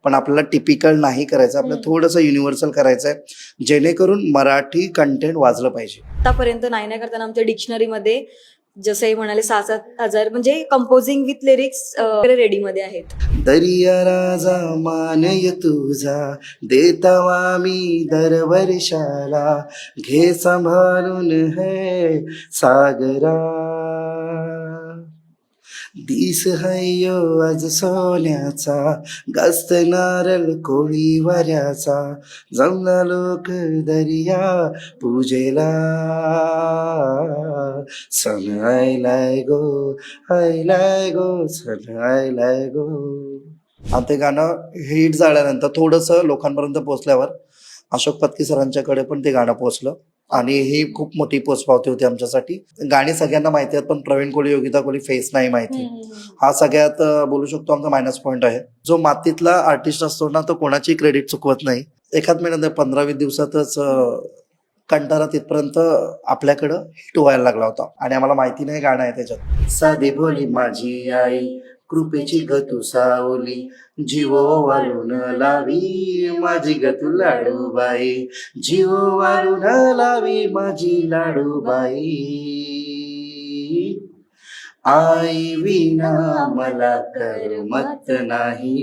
पण आपल्याला टिपिकल नाही करायचं, आपल्याला थोडंसं युनिव्हर्सल करायचं आहे, जेणेकरून मराठी कंटेंट वाजलं पाहिजे. आतापर्यंत नाही करताना आमच्या डिक्शनरीमध्ये जसंही म्हणाले 6-7 हजार म्हणजे कंपोजिंग विथ लिरिक्स रेडीमध्ये आहेत. दरिया राजा मानय तुझा देतावा मी दरवर्षाला, घे सांभाळून है सागरा. दिस हयो आज सोन्याचा, गास्त नारळ कोळी वाऱ्याचा, जमला लोक दर्या पूजेला, सण आयलाय गो, आयलाय गो, सण आयलाय गो. आणि ते गाणं हिट झाल्यानंतर थोडंसं लोकांपर्यंत पोहोचल्यावर अशोक पत्की सरांच्याकडे पण ते गाणं पोहोचलं आणि ही खूप मोठी पोचपावती होती आमच्यासाठी. गाणी सगळ्यांना माहिती आहेत, पण प्रवीण कोळी, योगिता कोळी फेस नाही माहिती. हा सगळ्यात बोलू शकतो आमचा मायनस पॉईंट आहे. जो मातीतला आर्टिस्ट असतो ना, तो कोणाची क्रेडिट चुकवत नाही. एखाद महिन्यात 15-20 दिवसातच कंटारा तिथपर्यंत आपल्याकडं हिट व्हायला लागला होता आणि आम्हाला माहिती नाही गाणं आहे त्याच्यात. साधी भोली माझी आई, कृपेची गतू सावली, जीव वाळून लावी माझी गतू लाडूबाई, जीव वाळून लावी माझी लाडूबाई, आई विना मला करमत नाही.